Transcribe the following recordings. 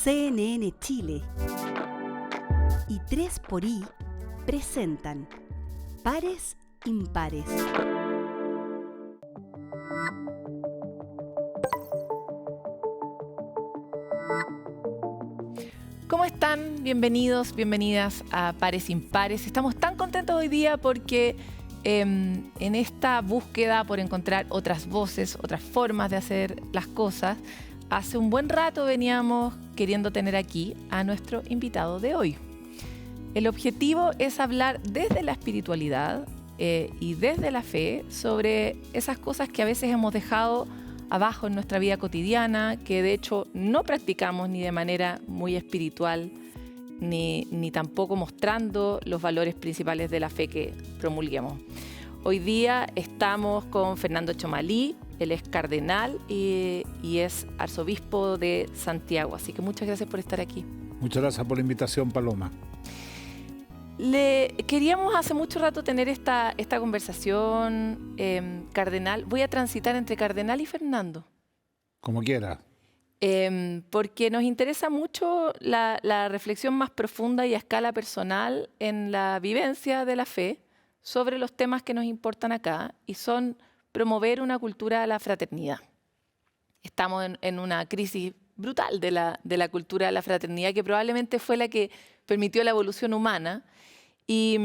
CNN Chile y 3xI presentan Pares Impares. ¿Cómo están? Bienvenidos, bienvenidas a Pares Impares. Estamos tan contentos hoy día porque en esta búsqueda por encontrar otras voces, otras formas de hacer las cosas, hace un buen rato veníamos queriendo tener aquí a nuestro invitado de hoy. El objetivo es hablar desde la espiritualidad y desde la fe sobre esas cosas que a veces hemos dejado abajo en nuestra vida cotidiana, que de hecho no practicamos ni de manera muy espiritual, ni tampoco mostrando los valores principales de la fe que promulguemos. Hoy día estamos con Fernando Chomalí, él es cardenal y es arzobispo de Santiago, así que muchas gracias por estar aquí. Muchas gracias por la invitación, Paloma. Queríamos hace mucho rato tener esta conversación, cardenal. Voy a transitar entre cardenal y Fernando. Como quiera. Porque nos interesa mucho la reflexión más profunda y a escala personal en la vivencia de la fe sobre los temas que nos importan acá, y son promover una cultura de la fraternidad. Estamos en una crisis brutal de la cultura de la fraternidad, que probablemente fue la que permitió la evolución humana, y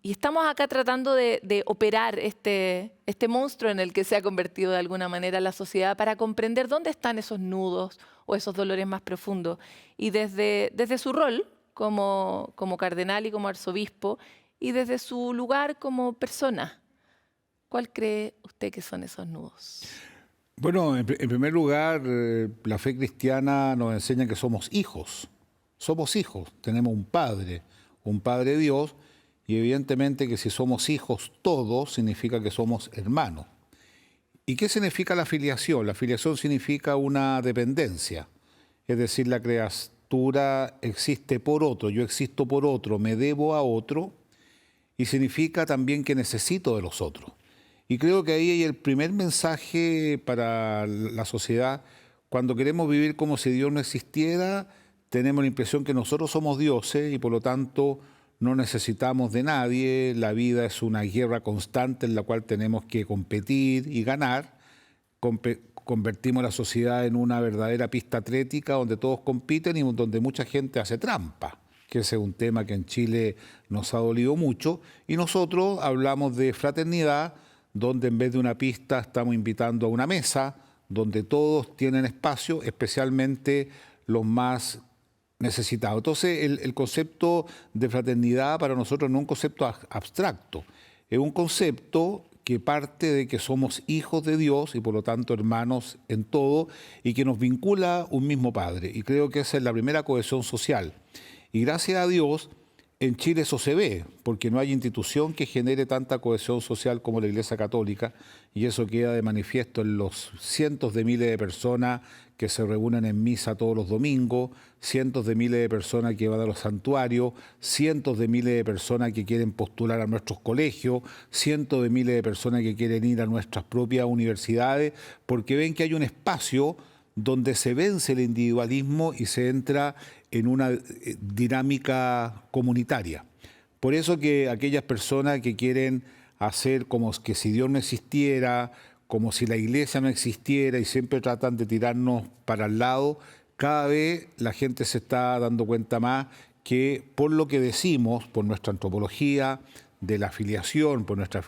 estamos acá tratando de operar este monstruo en el que se ha convertido de alguna manera la sociedad para comprender dónde están esos nudos o esos dolores más profundos. Y desde su rol como cardenal y como arzobispo, y desde su lugar como persona, ¿cuál cree usted que son esos nudos? Bueno, en primer lugar, la fe cristiana nos enseña que somos hijos. Somos hijos, tenemos un Padre Dios, y evidentemente que si somos hijos todos, significa que somos hermanos. ¿Y qué significa la filiación? La filiación significa una dependencia, es decir, la criatura existe por otro, yo existo por otro, me debo a otro, y significa también que necesito de los otros. Y creo que ahí hay el primer mensaje para la sociedad. Cuando queremos vivir como si Dios no existiera, tenemos la impresión que nosotros somos dioses y por lo tanto no necesitamos de nadie. La vida es una guerra constante en la cual tenemos que competir y ganar. Convertimos la sociedad en una verdadera pista atlética donde todos compiten y donde mucha gente hace trampa, que ese es un tema que en Chile nos ha dolido mucho. Y nosotros hablamos de fraternidad, donde en vez de una pista estamos invitando a una mesa, donde todos tienen espacio, especialmente los más necesitados. Entonces, el concepto de fraternidad para nosotros no es un concepto abstracto, es un concepto que parte de que somos hijos de Dios y por lo tanto hermanos en todo, y que nos vincula un mismo Padre. Y creo que esa es la primera cohesión social. Y gracias a Dios, en Chile eso se ve, porque no hay institución que genere tanta cohesión social como la Iglesia Católica, y eso queda de manifiesto en los cientos de miles de personas que se reúnen en misa todos los domingos, cientos de miles de personas que van a los santuarios, cientos de miles de personas que quieren postular a nuestros colegios, cientos de miles de personas que quieren ir a nuestras propias universidades, porque ven que hay un espacio donde se vence el individualismo y se entra en una dinámica comunitaria. Por eso que aquellas personas que quieren hacer como que si Dios no existiera, como si la iglesia no existiera, y siempre tratan de tirarnos para el lado, cada vez la gente se está dando cuenta más que por lo que decimos, por nuestra antropología de la filiación, por nuestra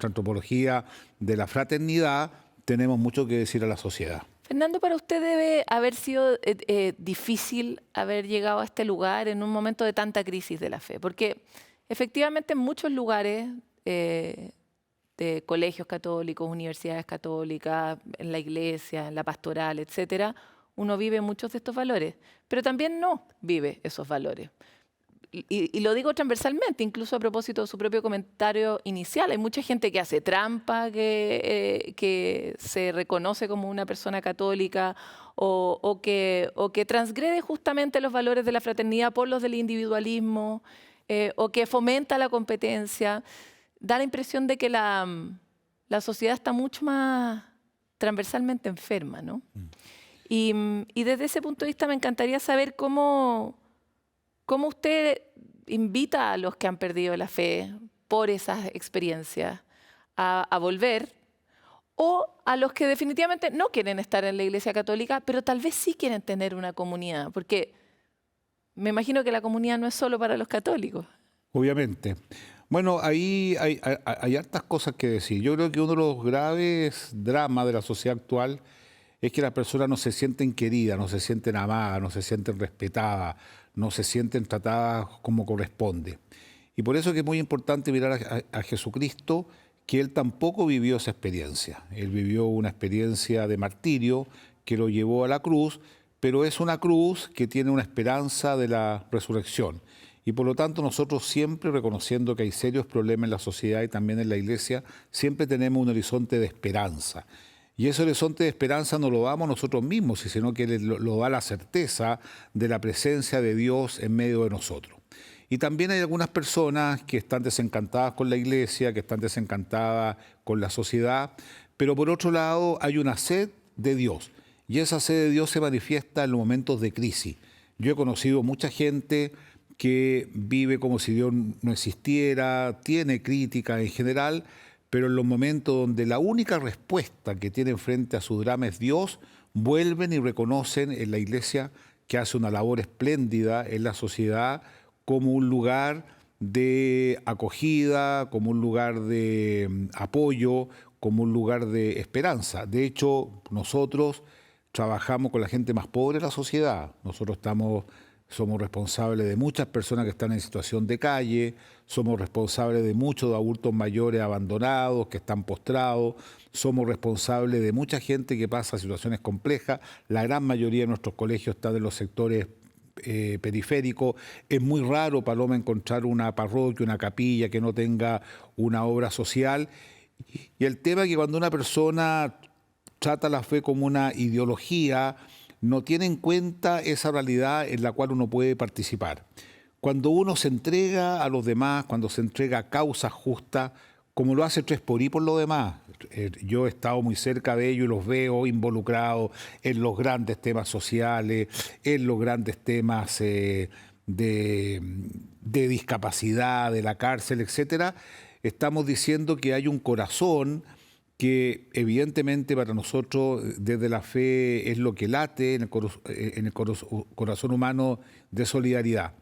antropología de la fraternidad, tenemos mucho que decir a la sociedad. Fernando, para usted debe haber sido difícil haber llegado a este lugar en un momento de tanta crisis de la fe, porque efectivamente en muchos lugares de colegios católicos, universidades católicas, en la iglesia, en la pastoral, etcétera, uno vive muchos de estos valores, pero también no vive esos valores. Y lo digo transversalmente, incluso a propósito de su propio comentario inicial. Hay mucha gente que hace trampa, que se reconoce como una persona católica o que transgrede justamente los valores de la fraternidad por los del individualismo, o que fomenta la competencia. Da la impresión de que la sociedad está mucho más transversalmente enferma, ¿no? Y desde ese punto de vista me encantaría saber cómo usted invita a los que han perdido la fe por esas experiencias a volver, o a los que definitivamente no quieren estar en la Iglesia Católica, pero tal vez sí quieren tener una comunidad, porque me imagino que la comunidad no es solo para los católicos. Obviamente. Bueno, ahí hay hartas cosas que decir. Yo creo que uno de los graves dramas de la sociedad actual es que las personas no se sienten queridas, no se sienten amadas, no se sienten respetadas, no se sienten tratadas como corresponde. Y por eso es que es muy importante mirar a Jesucristo, que Él tampoco vivió esa experiencia. Él vivió una experiencia de martirio que lo llevó a la cruz, pero es una cruz que tiene una esperanza de la resurrección. Y por lo tanto nosotros siempre, reconociendo que hay serios problemas en la sociedad y también en la iglesia, siempre tenemos un horizonte de esperanza. Y ese horizonte de esperanza no lo damos nosotros mismos, sino que lo da la certeza de la presencia de Dios en medio de nosotros. Y también hay algunas personas que están desencantadas con la iglesia, que están desencantadas con la sociedad, pero por otro lado hay una sed de Dios. Y esa sed de Dios se manifiesta en los momentos de crisis. Yo he conocido mucha gente que vive como si Dios no existiera, tiene crítica en general, pero en los momentos donde la única respuesta que tienen frente a su drama es Dios, vuelven y reconocen en la iglesia que hace una labor espléndida en la sociedad como un lugar de acogida, como un lugar de apoyo, como un lugar de esperanza. De hecho, nosotros trabajamos con la gente más pobre de la sociedad. Nosotros somos responsables de muchas personas que están en situación de calle, somos responsables de muchos adultos mayores abandonados, que están postrados, somos responsables de mucha gente que pasa situaciones complejas. La gran mayoría de nuestros colegios están en los sectores periféricos. Es muy raro, Paloma, encontrar una parroquia, una capilla que no tenga una obra social. Y el tema es que cuando una persona trata la fe como una ideología, no tiene en cuenta esa realidad en la cual uno puede participar. Cuando uno se entrega a los demás, cuando se entrega a causas justas, como lo hace 3xI por los demás. Yo he estado muy cerca de ellos y los veo involucrados en los grandes temas sociales, en los grandes temas de discapacidad, de la cárcel, etcétera. Estamos diciendo que hay un corazón que evidentemente para nosotros desde la fe es lo que late en el corazón humano de solidaridad.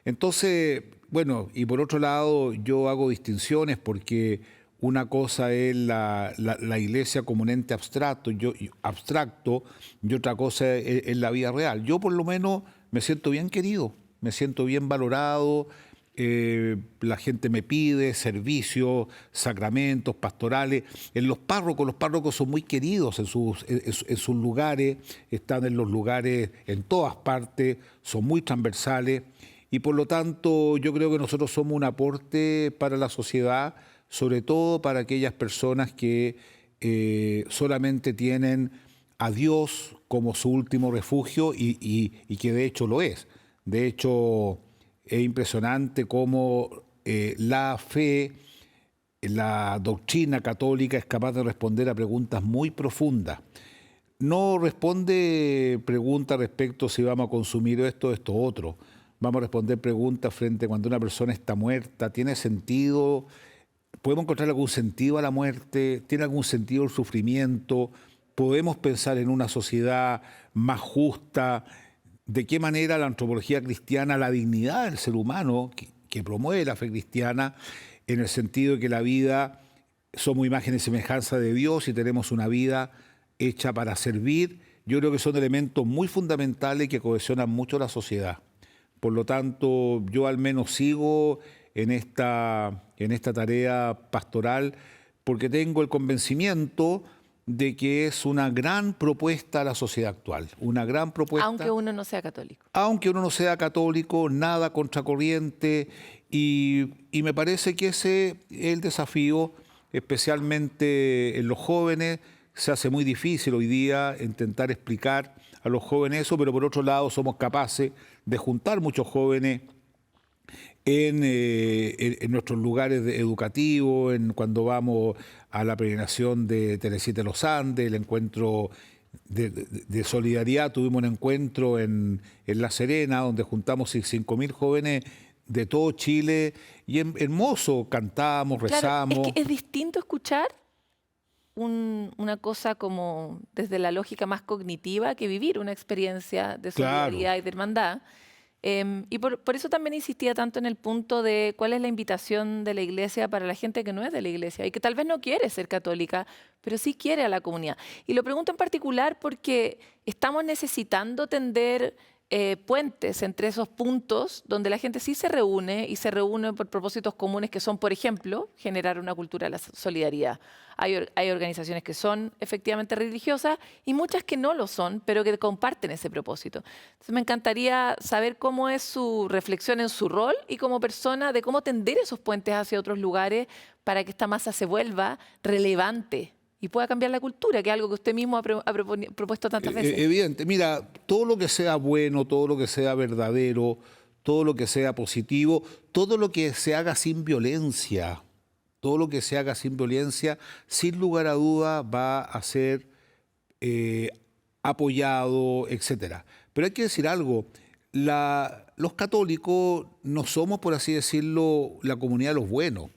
Entonces, bueno, y por otro lado yo hago distinciones porque una cosa es la iglesia como un ente abstracto y otra cosa es la vida real. Yo por lo menos me siento bien querido, me siento bien valorado. La gente me pide servicios, sacramentos, pastorales. Los párrocos son muy queridos en sus lugares, están en los lugares en todas partes, son muy transversales y por lo tanto yo creo que nosotros somos un aporte para la sociedad, sobre todo para aquellas personas que solamente tienen a Dios como su último refugio y que de hecho lo es. De hecho, es impresionante cómo la fe, la doctrina católica es capaz de responder a preguntas muy profundas. No responde preguntas respecto si vamos a consumir esto otro. Vamos a responder preguntas frente a cuando una persona está muerta. ¿Tiene sentido? ¿Podemos encontrar algún sentido a la muerte? ¿Tiene algún sentido el sufrimiento? ¿Podemos pensar en una sociedad más justa? ¿De qué manera la antropología cristiana, la dignidad del ser humano que promueve la fe cristiana, en el sentido de que la vida somos imagen y semejanza de Dios y tenemos una vida hecha para servir? Yo creo que son elementos muy fundamentales que cohesionan mucho la sociedad. Por lo tanto, yo al menos sigo en esta tarea pastoral porque tengo el convencimiento de que es una gran propuesta a la sociedad actual, una gran propuesta. Aunque uno no sea católico. Aunque uno no sea católico, nada contracorriente, y me parece que ese es el desafío, especialmente en los jóvenes. Se hace muy difícil hoy día intentar explicar a los jóvenes eso, pero por otro lado somos capaces de juntar muchos jóvenes en nuestros lugares educativos, cuando vamos a la peregrinación de Teresita de los Andes, el encuentro de solidaridad. Tuvimos un encuentro en La Serena, donde juntamos 5.000 jóvenes de todo Chile, y hermoso, cantamos, Claro, rezamos. es que es distinto escuchar una cosa como desde la lógica más cognitiva que vivir una experiencia de Claro. solidaridad y de hermandad. Y por eso también insistía tanto en el punto de cuál es la invitación de la iglesia para la gente que no es de la iglesia y que tal vez no quiere ser católica, pero sí quiere a la comunidad. Y lo pregunto en particular porque estamos necesitando tender puentes entre esos puntos donde la gente sí se reúne y se reúne por propósitos comunes que son, por ejemplo, generar una cultura de la solidaridad. Hay organizaciones que son efectivamente religiosas y muchas que no lo son, pero que comparten ese propósito. Entonces me encantaría saber cómo es su reflexión en su rol y como persona de cómo tender esos puentes hacia otros lugares para que esta masa se vuelva relevante y pueda cambiar la cultura, que es algo que usted mismo ha propuesto tantas veces. Evidente. Mira, todo lo que sea bueno, todo lo que sea verdadero, todo lo que sea positivo, todo lo que se haga sin violencia, todo lo que se haga sin violencia, sin lugar a duda va a ser apoyado, etcétera. Pero hay que decir algo, los católicos no somos, por así decirlo, la comunidad de los buenos,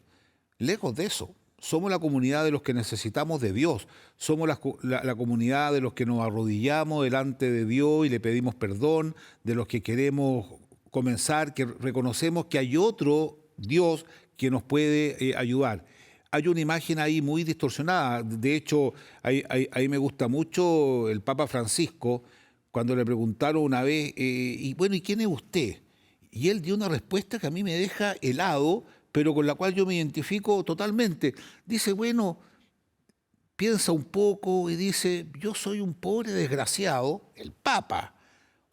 lejos de eso. Somos la comunidad de los que necesitamos de Dios. Somos la comunidad de los que nos arrodillamos delante de Dios y le pedimos perdón, de los que queremos comenzar, que reconocemos que hay otro Dios que nos puede ayudar. Hay una imagen ahí muy distorsionada. De hecho, ahí me gusta mucho el Papa Francisco, cuando le preguntaron una vez, ¿y quién es usted? Y él dio una respuesta que a mí me deja helado, pero con la cual yo me identifico totalmente. Dice, piensa un poco y dice, yo soy un pobre desgraciado, el Papa,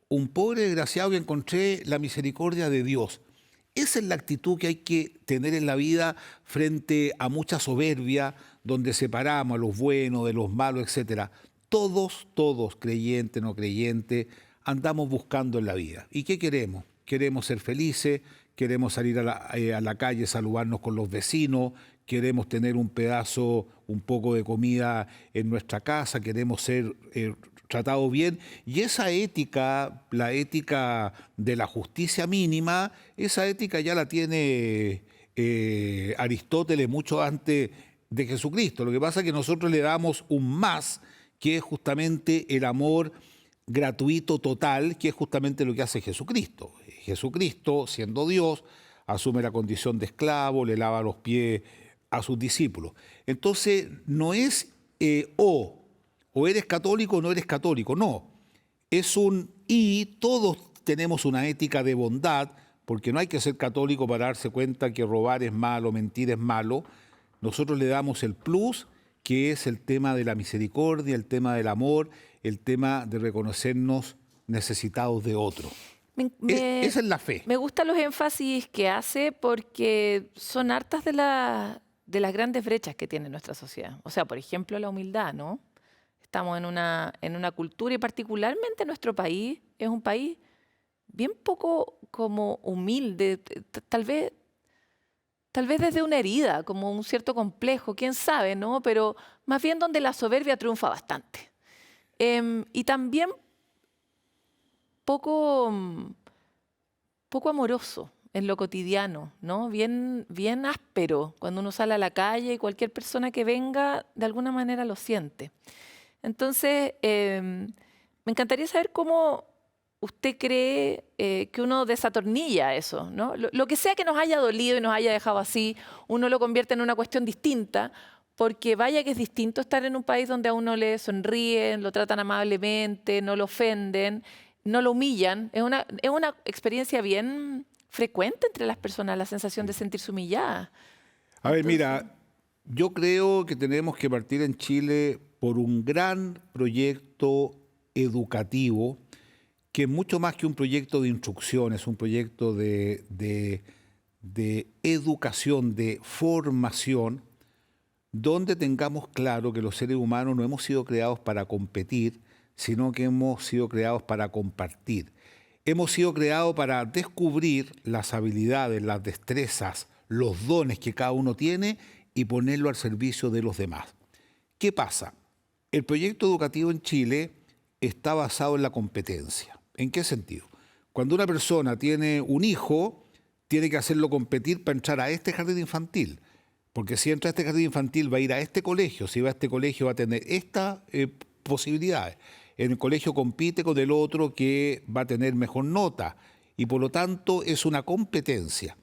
un pobre desgraciado que encontré la misericordia de Dios. Esa es la actitud que hay que tener en la vida frente a mucha soberbia, donde separamos a los buenos de los malos, etc. Todos, creyentes, no creyentes, andamos buscando en la vida. ¿Y qué queremos? Queremos ser felices, queremos salir a la calle, saludarnos con los vecinos, queremos tener un poco de comida en nuestra casa, queremos ser tratados bien. Y esa ética, la ética de la justicia mínima, esa ética ya la tiene Aristóteles mucho antes de Jesucristo. Lo que pasa es que nosotros le damos un más, que es justamente el amor gratuito total, que es justamente lo que hace Jesucristo. Jesucristo, siendo Dios, asume la condición de esclavo, le lava los pies a sus discípulos. Entonces, no es o eres católico o no eres católico, no. Es y todos tenemos una ética de bondad, porque no hay que ser católico para darse cuenta que robar es malo, mentir es malo. Nosotros le damos el plus, que es el tema de la misericordia, el tema del amor, el tema de reconocernos necesitados de otro. Esa es la fe. Me gustan los énfasis que hace porque son hartas de las grandes brechas que tiene nuestra sociedad. O sea, por ejemplo, la humildad, ¿no? Estamos en una cultura y particularmente nuestro país es un país bien poco como humilde, tal vez desde una herida, como un cierto complejo, quién sabe, ¿no? Pero más bien donde la soberbia triunfa bastante. Y también poco amoroso en lo cotidiano, ¿no? Bien áspero cuando uno sale a la calle y cualquier persona que venga de alguna manera lo siente. Entonces, me encantaría saber cómo usted cree que uno desatornilla eso, ¿no? Lo que sea que nos haya dolido y nos haya dejado así, uno lo convierte en una cuestión distinta, porque vaya que es distinto estar en un país donde a uno le sonríen, lo tratan amablemente, no lo ofenden, no lo humillan. Es una experiencia bien frecuente entre las personas, la sensación de sentirse humillada. A ver, mira, yo creo que tenemos que partir en Chile por un gran proyecto educativo, que es mucho más que un proyecto de instrucción, es un proyecto de educación, de formación, donde tengamos claro que los seres humanos no hemos sido creados para competir, sino que hemos sido creados para compartir. Hemos sido creados para descubrir las habilidades, las destrezas, los dones que cada uno tiene y ponerlo al servicio de los demás. ¿Qué pasa? El proyecto educativo en Chile está basado en la competencia. ¿En qué sentido? Cuando una persona tiene un hijo, tiene que hacerlo competir para entrar a este jardín infantil. Porque si entra a este jardín infantil va a ir a este colegio, si va a este colegio va a tener estas posibilidades. En el colegio compite con el otro que va a tener mejor nota y por lo tanto es una competencia.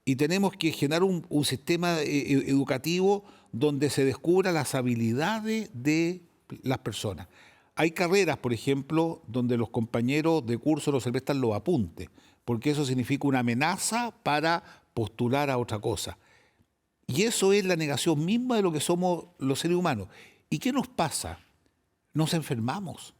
Y tenemos que generar un sistema educativo donde se descubran las habilidades de las personas. Hay carreras, por ejemplo, donde los compañeros de curso no se prestan los apuntes, porque eso significa una amenaza para postular a otra cosa. Y eso es la negación misma de lo que somos los seres humanos. ¿Y qué nos pasa? Nos enfermamos.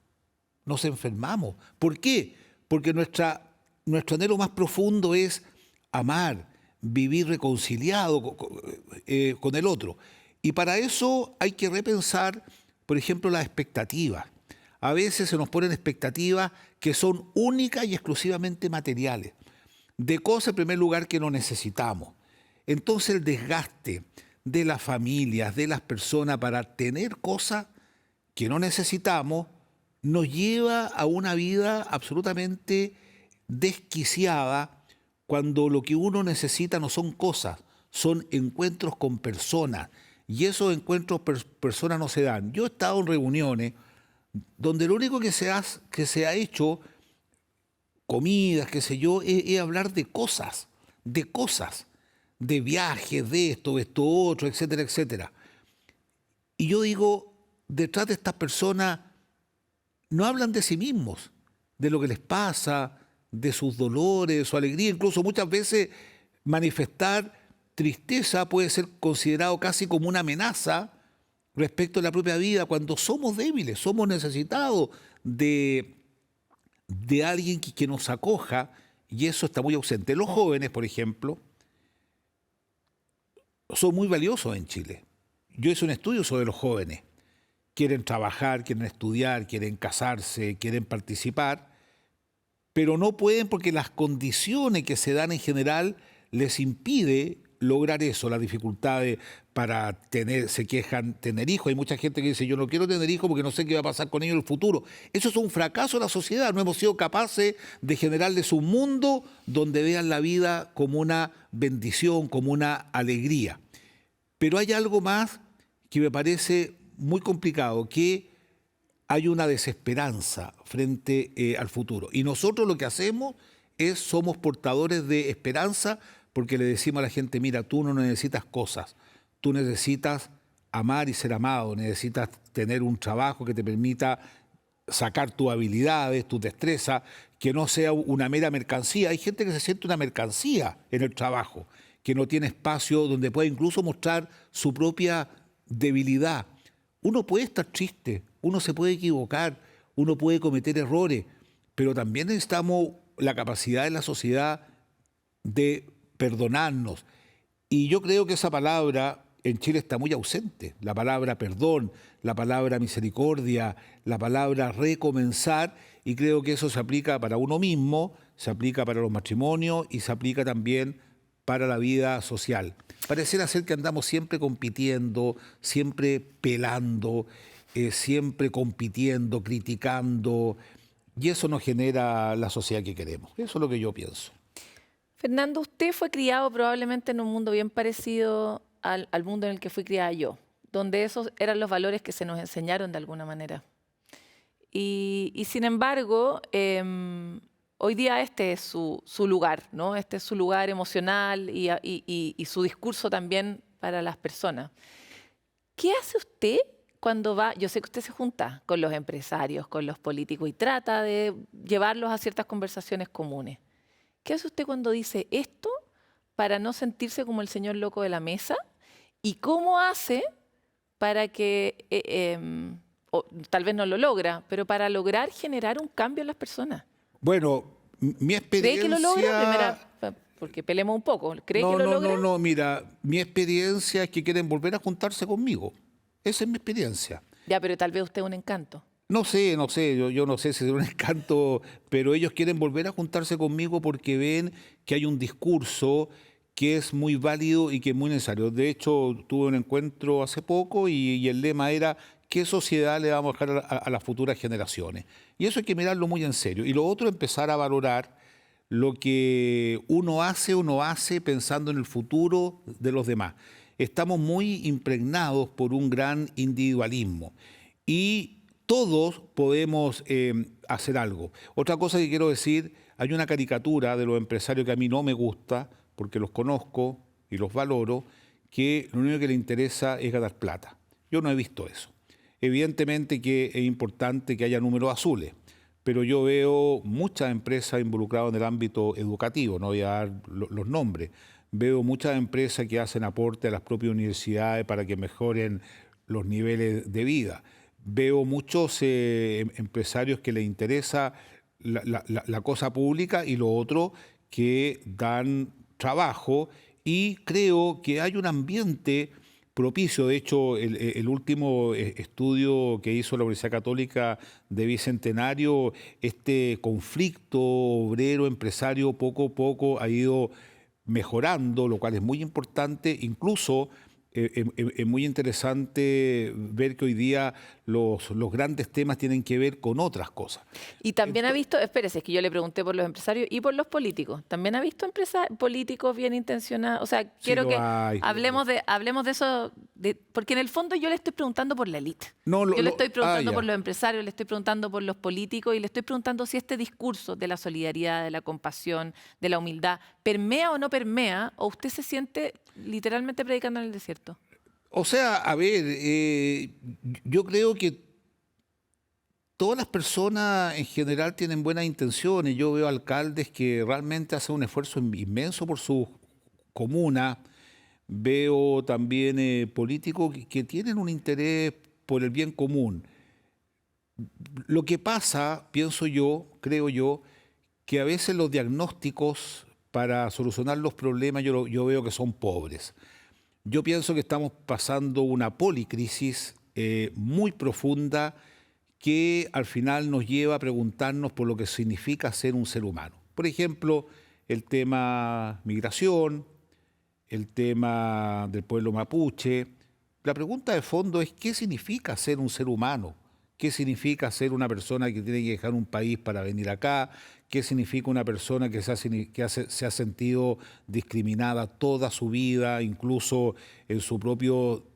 Nos enfermamos. ¿Por qué? Porque nuestro anhelo más profundo es amar, vivir reconciliado con el otro. Y para eso hay que repensar, por ejemplo, las expectativas. A veces se nos ponen expectativas que son únicas y exclusivamente materiales, de cosas en primer lugar que no necesitamos. Entonces el desgaste de las familias, de las personas para tener cosas que no necesitamos, nos lleva a una vida absolutamente desquiciada cuando lo que uno necesita no son cosas, son encuentros con personas. Y esos encuentros personas no se dan. Yo he estado en reuniones donde lo único que se ha hecho, comidas, qué sé yo, es hablar de cosas, de viajes, de esto, otro, etcétera, etcétera. Y yo digo, detrás de estas personas no hablan de sí mismos, de lo que les pasa, de sus dolores, de su alegría. Incluso muchas veces manifestar tristeza puede ser considerado casi como una amenaza respecto a la propia vida, cuando somos débiles, somos necesitados de alguien que nos acoja, y eso está muy ausente. Los jóvenes, por ejemplo, son muy valiosos en Chile. Yo hice un estudio sobre los jóvenes. Quieren trabajar, quieren estudiar, quieren casarse, quieren participar, pero no pueden porque las condiciones que se dan en general les impide lograr eso, las dificultades para se quejan tener hijos. Hay mucha gente que dice, yo no quiero tener hijos porque no sé qué va a pasar con ellos en el futuro. Eso es un fracaso de la sociedad. No hemos sido capaces de generarles un mundo donde vean la vida como una bendición, como una alegría. Pero hay algo más que me parece muy complicado, que hay una desesperanza frente al futuro. Y nosotros lo que hacemos somos portadores de esperanza, porque le decimos a la gente, mira, tú no necesitas cosas, tú necesitas amar y ser amado, necesitas tener un trabajo que te permita sacar tus habilidades, tus destrezas, que no sea una mera mercancía. Hay gente que se siente una mercancía en el trabajo, que no tiene espacio donde puede incluso mostrar su propia debilidad. Uno puede estar triste, uno se puede equivocar, uno puede cometer errores, pero también necesitamos la capacidad en la sociedad de perdonarnos. Y yo creo que esa palabra en Chile está muy ausente. La palabra perdón, la palabra misericordia, la palabra recomenzar, y creo que eso se aplica para uno mismo, se aplica para los matrimonios y se aplica también para la vida social. Pareciera ser que andamos siempre compitiendo, siempre pelando, siempre compitiendo, criticando, y eso no genera la sociedad que queremos. Eso es lo que yo pienso. Fernando, usted fue criado probablemente en un mundo bien parecido al mundo en el que fui criada yo, donde esos eran los valores que se nos enseñaron de alguna manera. Y sin embargo, hoy día este es su lugar, ¿no? Este es su lugar emocional y su discurso también para las personas. ¿Qué hace usted cuando va? Yo sé que usted se junta con los empresarios, con los políticos y trata de llevarlos a ciertas conversaciones comunes. ¿Qué hace usted cuando dice esto para no sentirse como el señor loco de la mesa? ¿Y cómo hace para que, o tal vez no lo logra, pero para lograr generar un cambio en las personas? Bueno, mi experiencia... ¿Cree que lo logra? Porque peleemos un poco. ¿Cree que lo logra? No, mira, mi experiencia es que quieren volver a juntarse conmigo. Esa es mi experiencia. Ya, pero tal vez usted es un encanto. No sé, yo no sé si es un encanto, pero ellos quieren volver a juntarse conmigo porque ven que hay un discurso que es muy válido y que es muy necesario. De hecho, tuve un encuentro hace poco y el lema era qué sociedad le vamos a dejar a las futuras generaciones. Y eso hay que mirarlo muy en serio. Y lo otro, empezar a valorar lo que uno hace pensando en el futuro de los demás. Estamos muy impregnados por un gran individualismo y todos podemos hacer algo. Otra cosa que quiero decir, hay una caricatura de los empresarios que a mí no me gusta, porque los conozco y los valoro, que lo único que les interesa es ganar plata. Yo no he visto eso. Evidentemente que es importante que haya números azules, pero yo veo muchas empresas involucradas en el ámbito educativo, no voy a dar los nombres. Veo muchas empresas que hacen aporte a las propias universidades para que mejoren los niveles de vida. Veo muchos empresarios que les interesa la cosa pública y lo otro que dan trabajo, y creo que hay un ambiente propicio. De hecho, el último estudio que hizo la Universidad Católica de Bicentenario, este conflicto obrero-empresario poco a poco ha ido mejorando, lo cual es muy importante. Incluso es muy interesante ver que hoy día los grandes temas tienen que ver con otras cosas. Y también ha visto, espérese, es que yo le pregunté por los empresarios y por los políticos. ¿También ha visto políticos bien intencionados? O sea, quiero que hablemos de eso, porque en el fondo yo le estoy preguntando por la élite. Yo le estoy preguntando por los empresarios, le estoy preguntando por los políticos y le estoy preguntando si este discurso de la solidaridad, de la compasión, de la humildad, permea o no permea, o usted se siente literalmente predicando en el desierto. O sea, a ver, yo creo que todas las personas en general tienen buenas intenciones. Yo veo alcaldes que realmente hacen un esfuerzo inmenso por su comuna. Veo también políticos que tienen un interés por el bien común. Lo que pasa, pienso yo, creo yo, que a veces los diagnósticos para solucionar los problemas yo veo que son pobres. Yo pienso que estamos pasando una policrisis muy profunda que al final nos lleva a preguntarnos por lo que significa ser un ser humano. Por ejemplo, el tema migración, el tema del pueblo mapuche. La pregunta de fondo es: ¿qué significa ser un ser humano? ¿Qué significa ser una persona que tiene que dejar un país para venir acá? ¿Qué significa una persona que se ha sentido discriminada toda su vida, incluso en su propio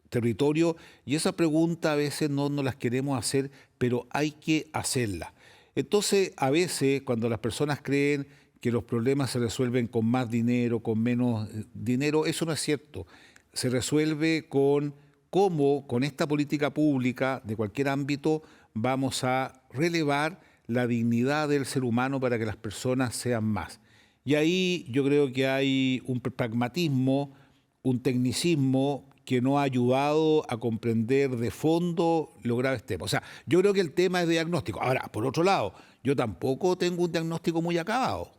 territorio? Y esa pregunta a veces no nos las queremos hacer, pero hay que hacerla. Entonces, a veces, cuando las personas creen que los problemas se resuelven con más dinero, con menos dinero, eso no es cierto. Se resuelve con cómo, con esta política pública de cualquier ámbito, vamos a relevar la dignidad del ser humano para que las personas sean más. Y ahí yo creo que hay un pragmatismo, un tecnicismo que no ha ayudado a comprender de fondo los graves temas. O sea, yo creo que el tema es diagnóstico. Ahora, por otro lado, yo tampoco tengo un diagnóstico muy acabado.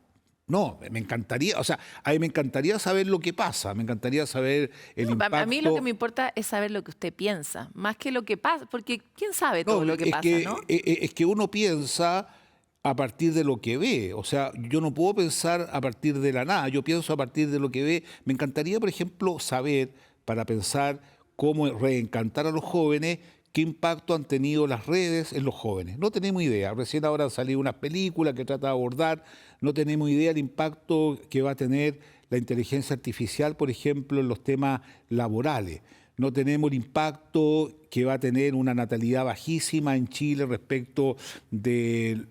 No, me encantaría, o sea, a mí me encantaría saber lo que pasa, me encantaría saber el impacto. A mí lo que me importa es saber lo que usted piensa, más que lo que pasa, porque ¿quién sabe todo lo que pasa, no? Es que uno piensa a partir de lo que ve, o sea, yo no puedo pensar a partir de la nada, yo pienso a partir de lo que ve. Me encantaría, por ejemplo, saber, para pensar cómo reencantar a los jóvenes, qué impacto han tenido las redes en los jóvenes. No tenemos idea. Recién ahora han salido una película que trata de abordar. No tenemos idea del impacto que va a tener la inteligencia artificial, por ejemplo, en los temas laborales. No tenemos el impacto que va a tener una natalidad bajísima en Chile respecto de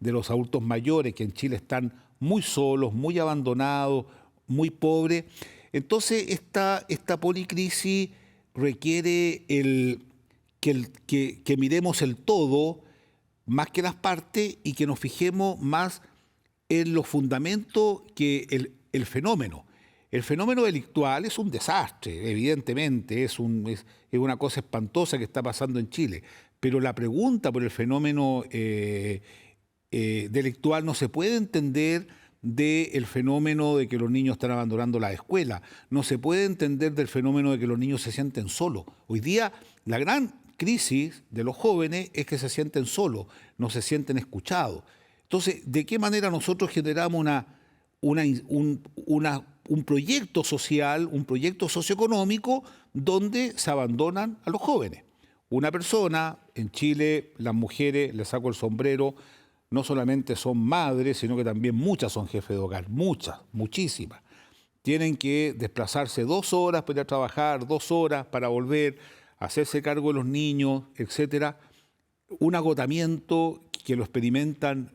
los adultos mayores, que en Chile están muy solos, muy abandonados, muy pobres. Entonces, esta policrisis requiere que miremos el todo más que las partes y que nos fijemos más en los fundamentos que el fenómeno. El fenómeno delictual es un desastre, evidentemente, es una cosa espantosa que está pasando en Chile, pero la pregunta por el fenómeno delictual no se puede entender del fenómeno de que los niños están abandonando la escuela. No se puede entender del fenómeno de que los niños se sienten solos. Hoy día la gran crisis de los jóvenes es que se sienten solos, no se sienten escuchados. Entonces, ¿de qué manera nosotros generamos una un proyecto social, un proyecto socioeconómico donde se abandonan a los jóvenes. Una persona, en Chile las mujeres, le saco el sombrero, no solamente son madres, sino que también muchas son jefes de hogar, muchas, muchísimas. Tienen que desplazarse 2 horas para ir a trabajar, 2 horas para volver, hacerse cargo de los niños, etcétera. Un agotamiento que lo experimentan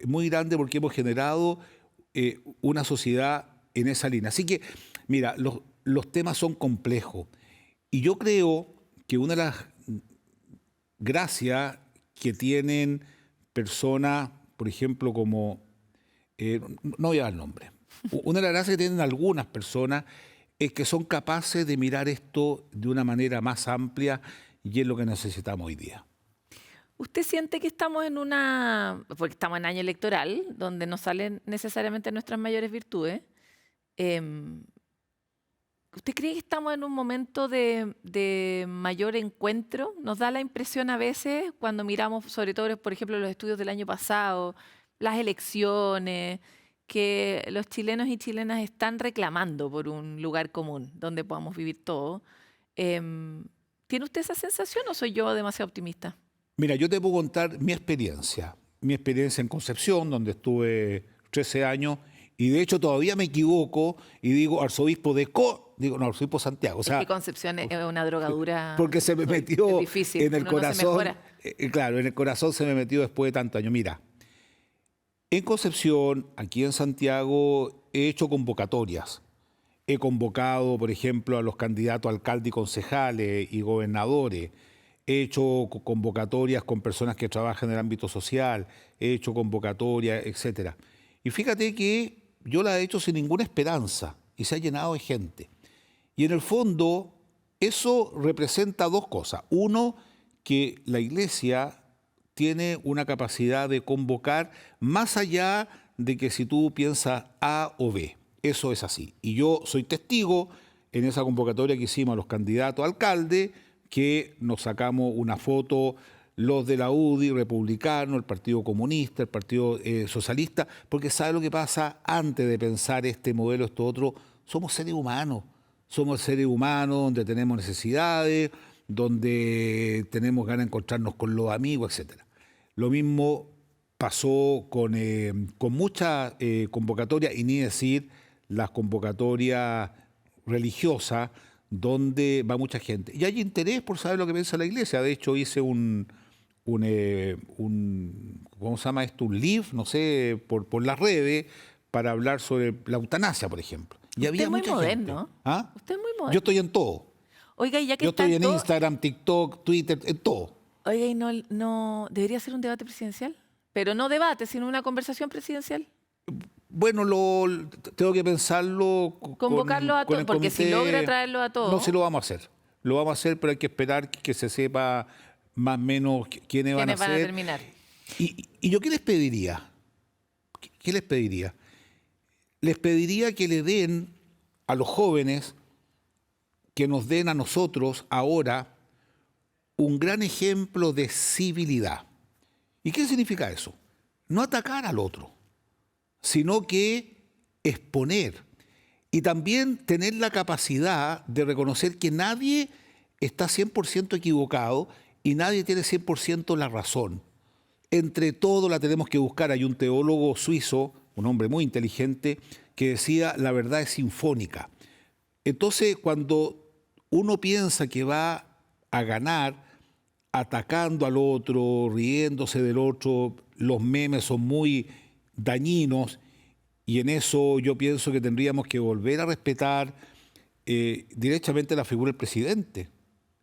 muy grande porque hemos generado una sociedad en esa línea. Así que, mira, los temas son complejos. Y yo creo que una de las gracias que tienen personas, por ejemplo, como, no voy a dar nombre, una de las gracias que tienen algunas personas es que son capaces de mirar esto de una manera más amplia y es lo que necesitamos hoy día. ¿Usted siente que estamos porque estamos en año electoral, donde no salen necesariamente nuestras mayores virtudes? ¿Usted cree que estamos en un momento de mayor encuentro? Nos da la impresión a veces, cuando miramos sobre todo, por ejemplo, los estudios del año pasado, las elecciones, que los chilenos y chilenas están reclamando por un lugar común donde podamos vivir todos. ¿Tiene usted esa sensación o soy yo demasiado optimista? Mira, yo te puedo contar mi experiencia en Concepción, donde estuve 13 años, y de hecho todavía me equivoco y digo arzobispo de arzobispo Santiago. O sea, es que Concepción es una drogadura. Porque se me metió difícil, en el corazón. No Claro, en el corazón se me metió después de tantos años. Mira, en Concepción, aquí en Santiago, he hecho convocatorias. He convocado, por ejemplo, a los candidatos a alcalde y concejales y gobernadores. He hecho convocatorias con personas que trabajan en el ámbito social. He hecho convocatorias, etcétera. Y fíjate que yo la he hecho sin ninguna esperanza y se ha llenado de gente. Y en el fondo, eso representa 2 cosas. Uno, que la Iglesia tiene una capacidad de convocar más allá de que si tú piensas A o B. Eso es así. Y yo soy testigo en esa convocatoria que hicimos a los candidatos a alcalde, que nos sacamos una foto los de la UDI, republicano, el Partido Comunista, el Partido Socialista, porque ¿sabe lo que pasa? Antes de pensar este modelo, esto otro, somos seres humanos donde tenemos necesidades, donde tenemos ganas de encontrarnos con los amigos, etc. Lo mismo pasó con muchas convocatorias, y ni decir las convocatorias religiosas, donde va mucha gente. Y hay interés por saber lo que piensa la Iglesia. De hecho, hice ¿cómo se llama esto? Un live, no sé, por las redes, para hablar sobre la eutanasia, por ejemplo. Y había mucha gente. ¿Ah? Usted es muy moderno. Yo estoy en todo. Oiga, y ya que Yo estoy en todo... Instagram, TikTok, Twitter, en todo. Oiga, ¿y no debería ser un debate presidencial? Pero no debate, sino una conversación presidencial. Bueno, tengo que pensarlo. Convocarlo a todos, porque si logra traerlo a todos. No, sí lo vamos a hacer. Lo vamos a hacer, pero hay que esperar que se sepa más o menos quiénes van a ser. ¿Quiénes van a terminar? Y yo, ¿qué les pediría? ¿Qué les pediría? Les pediría que le den a los jóvenes, que nos den a nosotros ahora un gran ejemplo de civilidad. ¿Y qué significa eso? No atacar al otro, sino que exponer y también tener la capacidad de reconocer que nadie está 100% equivocado y nadie tiene 100% la razón. Entre todos la tenemos que buscar. Hay un teólogo suizo, un hombre muy inteligente, que decía: la verdad es sinfónica. Entonces, cuando uno piensa que va a ganar atacando al otro, riéndose del otro, los memes son muy dañinos, y en eso yo pienso que tendríamos que volver a respetar directamente la figura del presidente.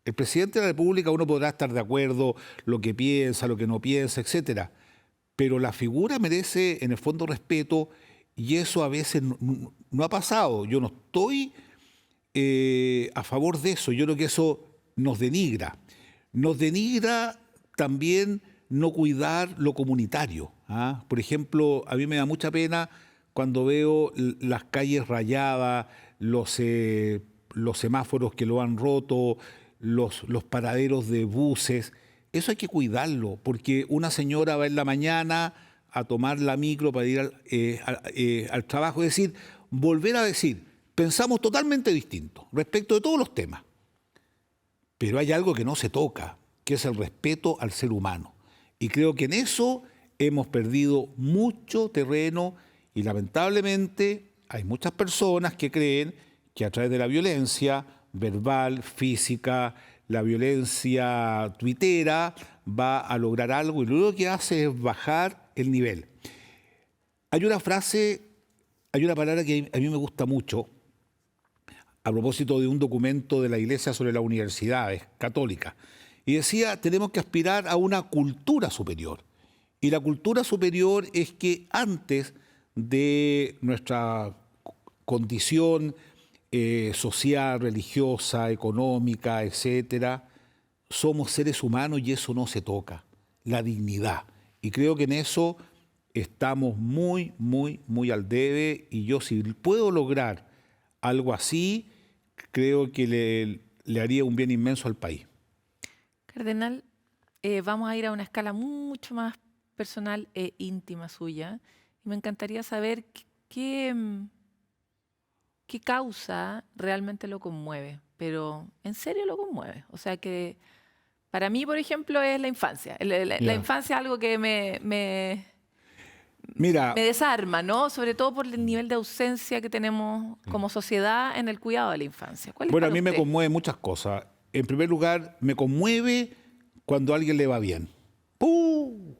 El presidente de la República, uno podrá estar de acuerdo lo que piensa, lo que no piensa, etcétera, pero la figura merece en el fondo respeto, y eso a veces no ha pasado. Yo no estoy a favor de eso. Yo creo que eso nos denigra. Nos denigra también no cuidar lo comunitario. ¿Ah? Por ejemplo, a mí me da mucha pena cuando veo las calles rayadas, los semáforos que lo han roto, los paraderos de buses. Eso hay que cuidarlo, porque una señora va en la mañana a tomar la micro para ir al trabajo. Es decir, volver a decir, pensamos totalmente distinto respecto de todos los temas, pero hay algo que no se toca, que es el respeto al ser humano. Y creo que en eso hemos perdido mucho terreno y lamentablemente hay muchas personas que creen que a través de la violencia verbal, física, la violencia tuitera va a lograr algo y lo único que hace es bajar el nivel. Hay una frase, hay una palabra que a mí me gusta mucho a propósito de un documento de la Iglesia sobre las universidades católicas. Y decía, tenemos que aspirar a una cultura superior. Y la cultura superior es que antes de nuestra condición social, religiosa, económica, etcétera, somos seres humanos y eso no se toca, la dignidad. Y creo que en eso estamos muy, muy, muy al debe y yo si puedo lograr algo así, creo que le haría un bien inmenso al país. Cardenal, vamos a ir a una escala mucho más personal e íntima suya. Y me encantaría saber qué causa realmente lo conmueve, pero en serio lo conmueve. O sea que para mí, por ejemplo, es la infancia. La infancia es algo que me desarma, ¿no? Sobre todo por el nivel de ausencia que tenemos como sociedad en el cuidado de la infancia. Bueno, a mí me conmueve muchas cosas. En primer lugar, me conmueve cuando a alguien le va bien. ¡Puh!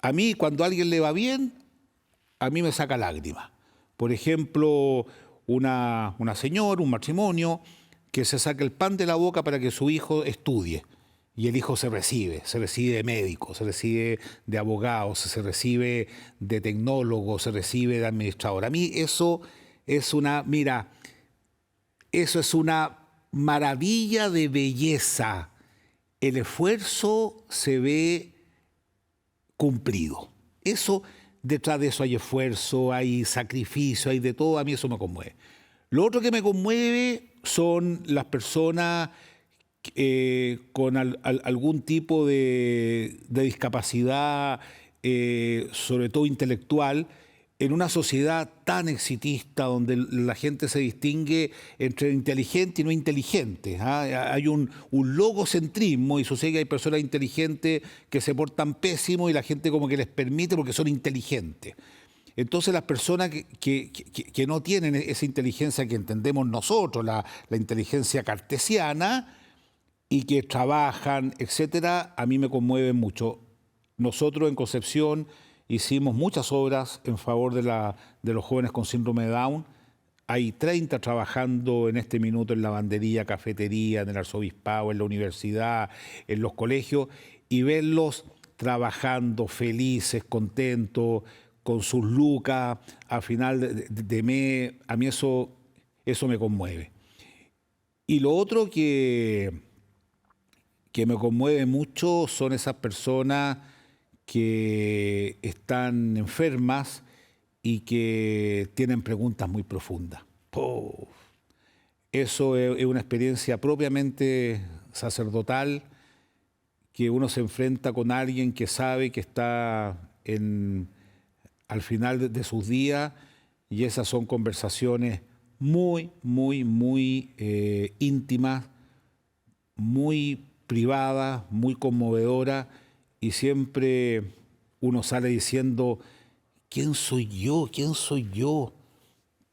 A mí, cuando a alguien le va bien, a mí me saca lágrimas. Por ejemplo, una señora, un matrimonio, que se saca el pan de la boca para que su hijo estudie. Y el hijo se recibe de médico, se recibe de abogado, se recibe de tecnólogo, se recibe de administrador. A mí eso es una maravilla de belleza. El esfuerzo se ve cumplido. Eso, detrás de eso hay esfuerzo, hay sacrificio, hay de todo. A mí eso me conmueve. Lo otro que me conmueve son las personas con algún tipo de discapacidad, sobre todo intelectual, en una sociedad tan exitista donde la gente se distingue entre inteligente y no inteligente. Hay un logocentrismo y sucede que hay personas inteligentes que se portan pésimo y la gente como que les permite porque son inteligentes. Entonces las personas que no tienen esa inteligencia que entendemos nosotros, la inteligencia cartesiana, y que trabajan, etcétera, a mí me conmueven mucho. Nosotros en Concepción hicimos muchas obras en favor de los jóvenes con síndrome de Down. Hay 30 trabajando en este minuto en lavandería, cafetería, en el arzobispado, en la universidad, en los colegios, y verlos trabajando felices, contentos, con sus lucas a final de mes, a mí eso me conmueve. Y lo otro que me conmueve mucho son esas personas que están enfermas y que tienen preguntas muy profundas. Eso es una experiencia propiamente sacerdotal, que uno se enfrenta con alguien que sabe que está al final de sus días, y esas son conversaciones muy, muy, muy íntimas, muy privadas, muy conmovedoras, y siempre uno sale diciendo, ¿quién soy yo? ¿Quién soy yo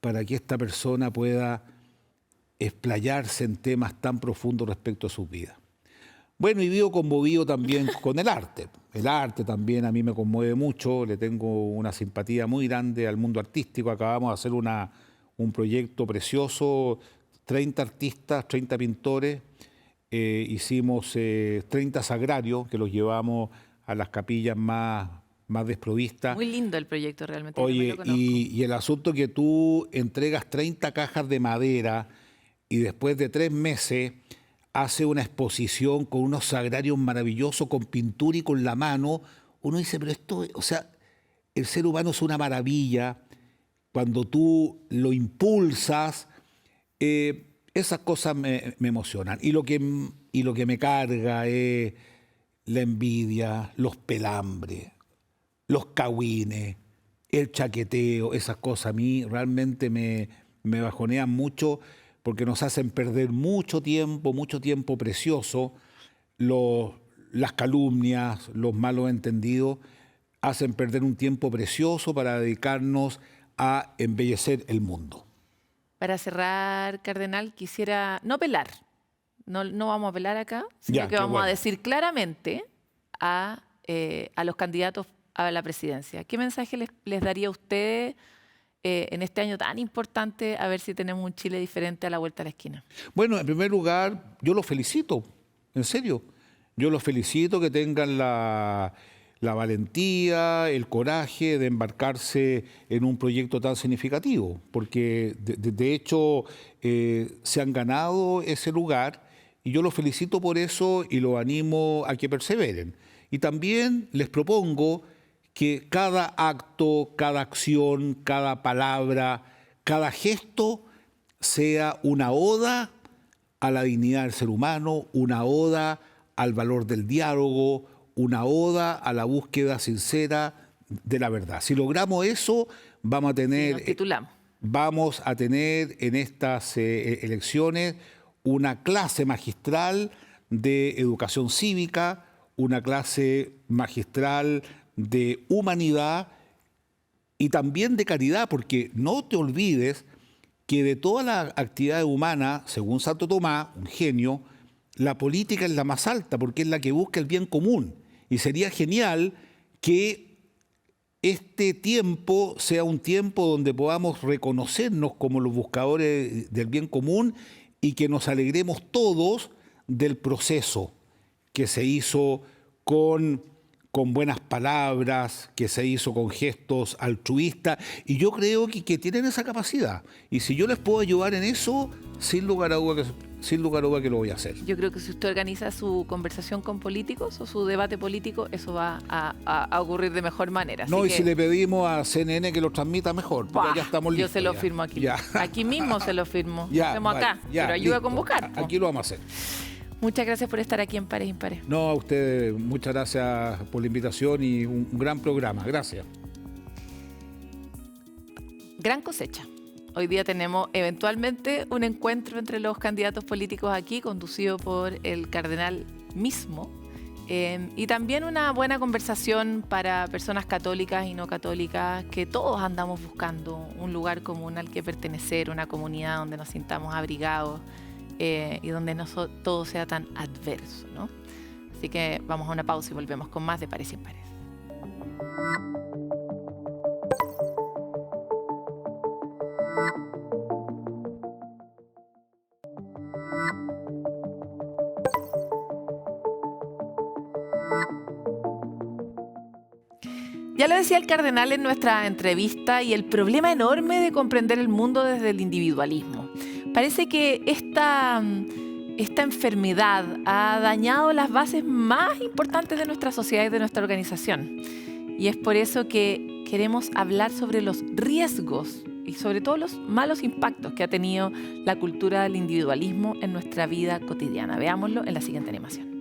para que esta persona pueda explayarse en temas tan profundos respecto a sus vidas? Bueno, y vivo conmovido también con el arte. El arte también a mí me conmueve mucho, le tengo una simpatía muy grande al mundo artístico. Acabamos de hacer un proyecto precioso, 30 artistas, 30 pintores. Hicimos 30 sagrarios que los llevamos a las capillas más desprovistas. Muy lindo el proyecto realmente. Oye, y el asunto que tú entregas 30 cajas de madera y después de 3 meses hace una exposición con unos sagrarios maravillosos, con pintura y con la mano, uno dice, pero esto, o sea, el ser humano es una maravilla. Cuando tú lo impulsas, esas cosas me emocionan. Y lo que me carga es la envidia, los pelambres, los cagüines, el chaqueteo, esas cosas a mí realmente me bajonean mucho porque nos hacen perder mucho tiempo precioso. Las calumnias, los malos entendidos, hacen perder un tiempo precioso para dedicarnos a embellecer el mundo. Para cerrar, cardenal, quisiera no apelar, no vamos a apelar acá, sino que vamos a decir claramente a los candidatos a la presidencia. ¿Qué mensaje les daría a ustedes en este año tan importante, a ver si tenemos un Chile diferente a la vuelta a la esquina? Bueno, en primer lugar, yo los felicito, en serio. Yo los felicito que tengan la valentía, el coraje de embarcarse en un proyecto tan significativo, porque de hecho se han ganado ese lugar y yo los felicito por eso y los animo a que perseveren. Y también les propongo que cada acto, cada acción, cada palabra, cada gesto sea una oda a la dignidad del ser humano, una oda al valor del diálogo, una oda a la búsqueda sincera de la verdad. Si logramos eso, vamos a tener en estas elecciones una clase magistral de educación cívica, una clase magistral de humanidad y también de caridad, porque no te olvides que de todas las actividades humanas, según Santo Tomás, un genio, la política es la más alta porque es la que busca el bien común. Y sería genial que este tiempo sea un tiempo donde podamos reconocernos como los buscadores del bien común y que nos alegremos todos del proceso que se hizo con buenas palabras, que se hizo con gestos altruistas. Y yo creo que tienen esa capacidad. Y si yo les puedo ayudar en eso, sin lugar a duda que lo voy a hacer. Yo creo que si usted organiza su conversación con políticos o su debate político, eso va a ocurrir de mejor manera. No, y si le pedimos a CNN que lo transmita mejor, porque ya estamos listos. Yo se lo firmo aquí. Ya. Aquí mismo se lo firmo. Ya, lo hacemos acá, pero ayuda a convocar. Aquí lo vamos a hacer. Muchas gracias por estar aquí en Pares Impares. No, a ustedes, muchas gracias por la invitación y un gran programa. Gracias. Gran cosecha. Hoy día tenemos eventualmente un encuentro entre los candidatos políticos aquí, conducido por el cardenal mismo, y también una buena conversación para personas católicas y no católicas, que todos andamos buscando un lugar común al que pertenecer, una comunidad donde nos sintamos abrigados y donde no todo sea tan adverso, ¿no? Así que vamos a una pausa y volvemos con más de Pares Impares. Ya lo decía el cardenal en nuestra entrevista, y el problema enorme de comprender el mundo desde el individualismo. Parece que esta enfermedad ha dañado las bases más importantes de nuestra sociedad y de nuestra organización. Y es por eso que queremos hablar sobre los riesgos y sobre todo los malos impactos que ha tenido la cultura del individualismo en nuestra vida cotidiana. Veámoslo en la siguiente animación.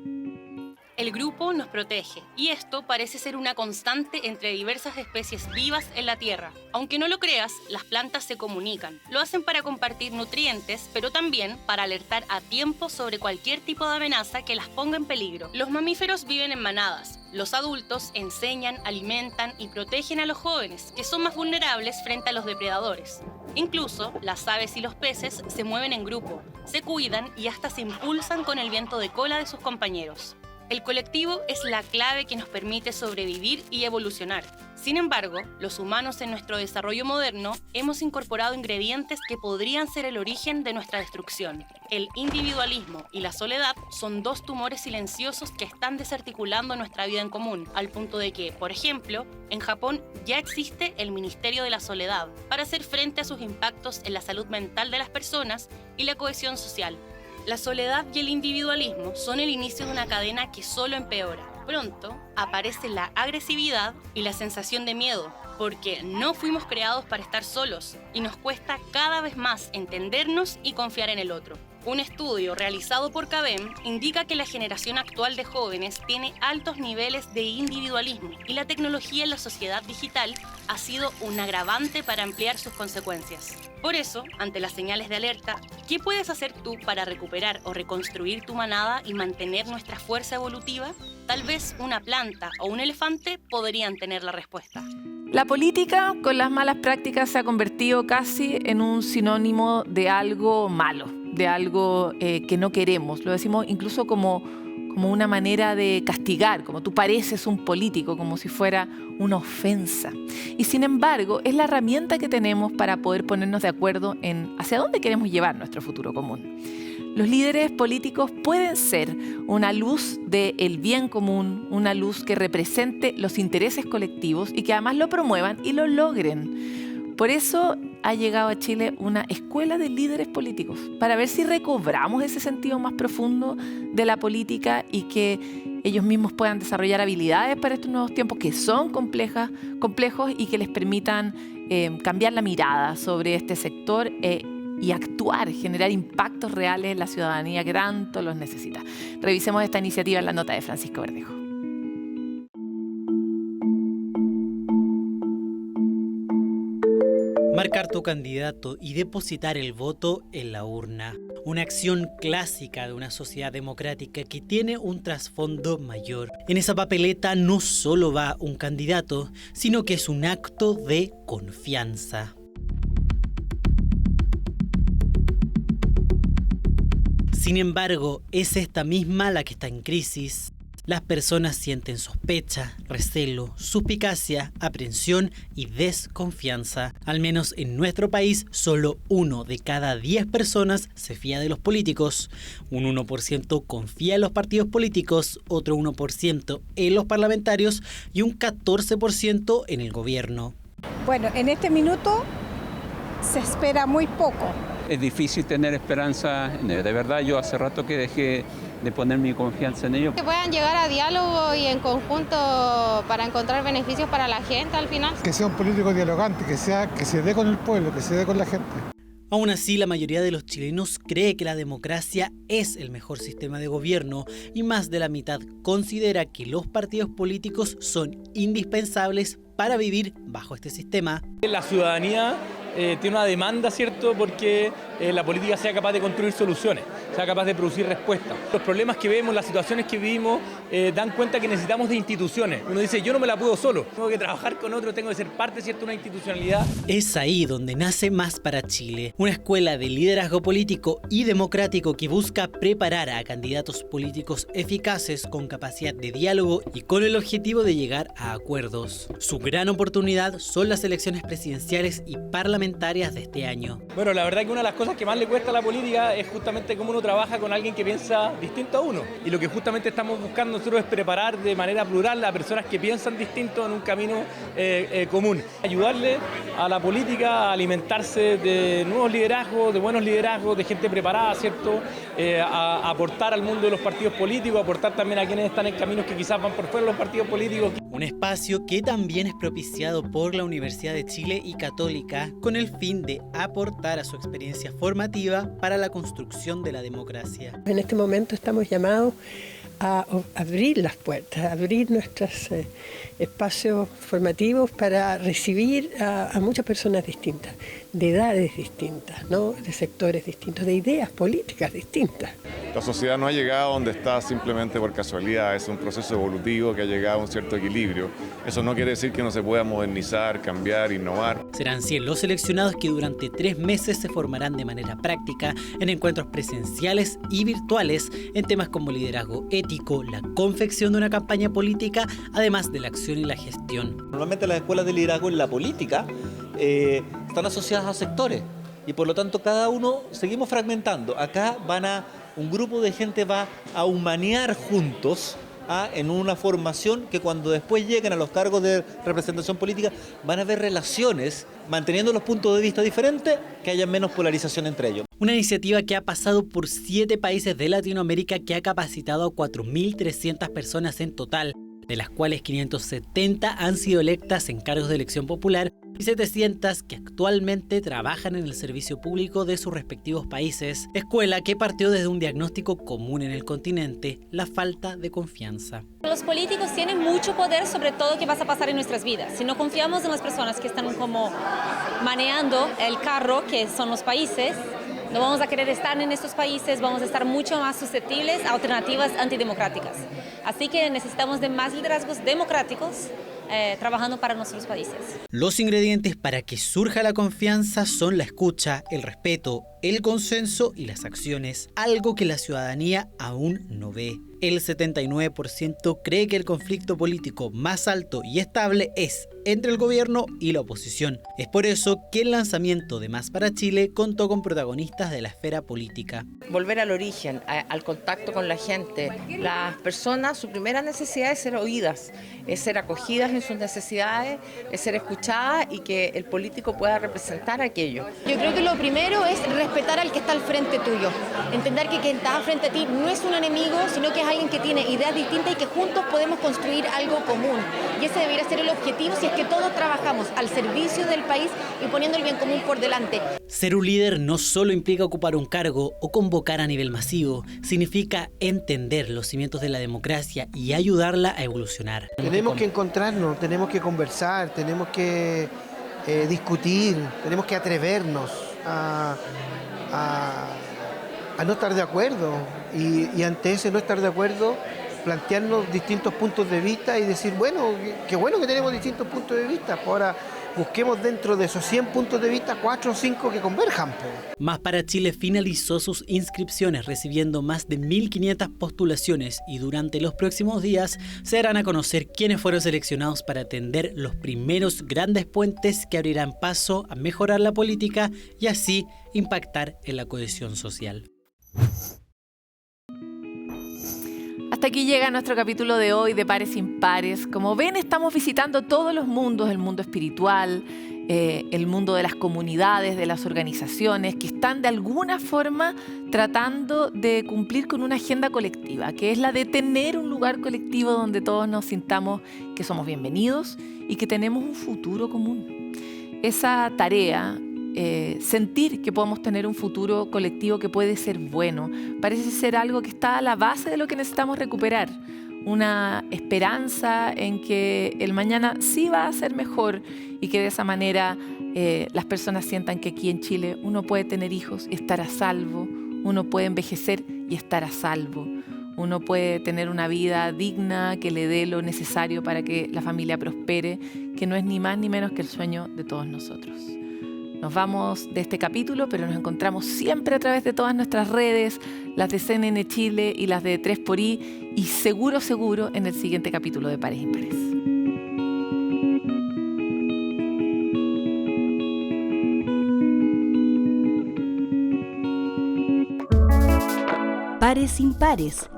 El grupo nos protege, y esto parece ser una constante entre diversas especies vivas en la Tierra. Aunque no lo creas, las plantas se comunican. Lo hacen para compartir nutrientes, pero también para alertar a tiempo sobre cualquier tipo de amenaza que las ponga en peligro. Los mamíferos viven en manadas. Los adultos enseñan, alimentan y protegen a los jóvenes, que son más vulnerables frente a los depredadores. Incluso, las aves y los peces se mueven en grupo, se cuidan y hasta se impulsan con el viento de cola de sus compañeros. El colectivo es la clave que nos permite sobrevivir y evolucionar. Sin embargo, los humanos en nuestro desarrollo moderno hemos incorporado ingredientes que podrían ser el origen de nuestra destrucción. El individualismo y la soledad son dos tumores silenciosos que están desarticulando nuestra vida en común, al punto de que, por ejemplo, en Japón ya existe el Ministerio de la Soledad para hacer frente a sus impactos en la salud mental de las personas y la cohesión social. La soledad y el individualismo son el inicio de una cadena que solo empeora. Pronto aparece la agresividad y la sensación de miedo, porque no fuimos creados para estar solos y nos cuesta cada vez más entendernos y confiar en el otro. Un estudio realizado por CADEM indica que la generación actual de jóvenes tiene altos niveles de individualismo y la tecnología en la sociedad digital ha sido un agravante para ampliar sus consecuencias. Por eso, ante las señales de alerta, ¿qué puedes hacer tú para recuperar o reconstruir tu manada y mantener nuestra fuerza evolutiva? Tal vez una planta o un elefante podrían tener la respuesta. La política, con las malas prácticas, se ha convertido casi en un sinónimo de algo malo, de algo que no queremos. Lo decimos incluso como una manera de castigar, como tú pareces un político, como si fuera una ofensa. Y sin embargo, es la herramienta que tenemos para poder ponernos de acuerdo en hacia dónde queremos llevar nuestro futuro común. Los líderes políticos pueden ser una luz del bien común, una luz que represente los intereses colectivos y que además lo promuevan y lo logren. Por eso ha llegado a Chile una escuela de líderes políticos, para ver si recobramos ese sentido más profundo de la política y que ellos mismos puedan desarrollar habilidades para estos nuevos tiempos que son complejos y que les permitan cambiar la mirada sobre este sector y actuar, generar impactos reales en la ciudadanía que tanto los necesita. Revisemos esta iniciativa en la nota de Francisco Verdejo. Marcar tu candidato y depositar el voto en la urna. Una acción clásica de una sociedad democrática que tiene un trasfondo mayor. En esa papeleta no solo va un candidato, sino que es un acto de confianza. Sin embargo, es esta misma la que está en crisis. Las personas sienten sospecha, recelo, suspicacia, aprensión y desconfianza. Al menos en nuestro país, solo 1 de cada 10 personas se fía de los políticos. Un 1% confía en los partidos políticos, otro 1% en los parlamentarios y un 14% en el gobierno. Bueno, en este minuto se espera muy poco. Es difícil tener esperanza en ellos. De verdad, yo hace rato que dejé de poner mi confianza en ellos. Que puedan llegar a diálogo y en conjunto para encontrar beneficios para la gente al final. Que sea un político dialogante, que se dé con el pueblo, que se dé con la gente. Aún así, la mayoría de los chilenos cree que la democracia es el mejor sistema de gobierno y más de la mitad considera que los partidos políticos son indispensables para vivir bajo este sistema. La ciudadanía tiene una demanda, ¿cierto?, porque la política sea capaz de construir soluciones, sea capaz de producir respuestas. Los problemas que vemos, las situaciones que vivimos, dan cuenta que necesitamos de instituciones. Uno dice, yo no me la puedo solo, tengo que trabajar con otro, tengo que ser parte, ¿cierto?, de una institucionalidad. Es ahí donde nace Más para Chile, una escuela de liderazgo político y democrático que busca preparar a candidatos políticos eficaces con capacidad de diálogo y con el objetivo de llegar a acuerdos. Su gran oportunidad son las elecciones presidenciales y parlamentarias de este año. Bueno, la verdad que una de las cosas que más le cuesta a la política es justamente cómo uno trabaja con alguien que piensa distinto a uno. Y lo que justamente estamos buscando nosotros es preparar de manera plural a personas que piensan distinto en un camino común. Ayudarle a la política a alimentarse de nuevos liderazgos, de buenos liderazgos, de gente preparada, ¿cierto? A aportar al mundo de los partidos políticos, aportar también a quienes están en caminos que quizás van por fuera de los partidos políticos. Un espacio que también es propiciado por la Universidad de Chile y Católica con el fin de aportar a su experiencia formativa para la construcción de la democracia. En este momento estamos llamados a abrir las puertas, a abrir nuestros espacios formativos para recibir a muchas personas distintas, de edades distintas, ¿no?, de sectores distintos, de ideas políticas distintas. La sociedad no ha llegado donde está simplemente por casualidad, es un proceso evolutivo que ha llegado a un cierto equilibrio. Eso no quiere decir que no se pueda modernizar, cambiar, innovar. Serán 100 los seleccionados que durante 3 meses se formarán de manera práctica en encuentros presenciales y virtuales en temas como liderazgo ético, la confección de una campaña política, además de la acción y la gestión. Normalmente las escuelas de liderazgo en la política están asociadas a sectores y por lo tanto cada uno seguimos fragmentando. Acá un grupo de gente va a humanear juntos en una formación que cuando después lleguen a los cargos de representación política van a haber relaciones, manteniendo los puntos de vista diferentes, que haya menos polarización entre ellos. Una iniciativa que ha pasado por 7 países de Latinoamérica que ha capacitado a 4.300 personas en total, de las cuales 570 han sido electas en cargos de elección popular y 700 que actualmente trabajan en el servicio público de sus respectivos países, escuela que partió desde un diagnóstico común en el continente, la falta de confianza. Los políticos tienen mucho poder sobre todo qué va a pasar en nuestras vidas. Si no confiamos en las personas que están como manejando el carro, que son los países, no vamos a querer estar en estos países, vamos a estar mucho más susceptibles a alternativas antidemocráticas. Así que necesitamos de más liderazgos democráticos trabajando para nuestros países. Los ingredientes para que surja la confianza son la escucha, el respeto, el consenso y las acciones, algo que la ciudadanía aún no ve. El 79% cree que el conflicto político más alto y estable es entre el gobierno y la oposición. Es por eso que el lanzamiento de Más para Chile contó con protagonistas de la esfera política. Volver al origen, al contacto con la gente. Las personas, su primera necesidad es ser oídas, es ser acogidas en sus necesidades, es ser escuchadas y que el político pueda representar aquello. Yo creo que lo primero es respetar al que está al frente tuyo. Entender que quien está frente a ti no es un enemigo, sino que es alguien que tiene ideas distintas y que juntos podemos construir algo común. Y ese debería ser el objetivo si es que todos trabajamos al servicio del país y poniendo el bien común por delante. Ser un líder no solo implica ocupar un cargo o convocar a nivel masivo, significa entender los cimientos de la democracia y ayudarla a evolucionar. Tenemos que encontrarnos, tenemos que conversar, tenemos que discutir, tenemos que atrevernos a no estar de acuerdo y ante ese no estar de acuerdo plantearnos distintos puntos de vista y decir, bueno, qué bueno que tenemos distintos puntos de vista, ahora busquemos dentro de esos 100 puntos de vista 4 o 5 que converjan. Más para Chile finalizó sus inscripciones recibiendo más de 1.500 postulaciones y durante los próximos días se darán a conocer quiénes fueron seleccionados para tender los primeros grandes puentes que abrirán paso a mejorar la política y así impactar en la cohesión social. Hasta aquí llega nuestro capítulo de hoy de Pares Impares. Como ven, estamos visitando todos los mundos, el mundo espiritual, el mundo de las comunidades, de las organizaciones, que están de alguna forma tratando de cumplir con una agenda colectiva, que es la de tener un lugar colectivo donde todos nos sintamos que somos bienvenidos y que tenemos un futuro común. Esa tarea, sentir que podemos tener un futuro colectivo que puede ser bueno, parece ser algo que está a la base de lo que necesitamos recuperar. Una esperanza en que el mañana sí va a ser mejor y que de esa manera las personas sientan que aquí en Chile uno puede tener hijos y estar a salvo, uno puede envejecer y estar a salvo, uno puede tener una vida digna que le dé lo necesario para que la familia prospere, que no es ni más ni menos que el sueño de todos nosotros. Nos vamos de este capítulo, pero nos encontramos siempre a través de todas nuestras redes, las de CNN Chile y las de 3xI, y seguro en el siguiente capítulo de Pares Impares. Pares Impares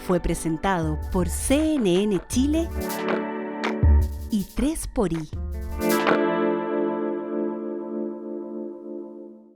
fue presentado por CNN Chile y 3xI.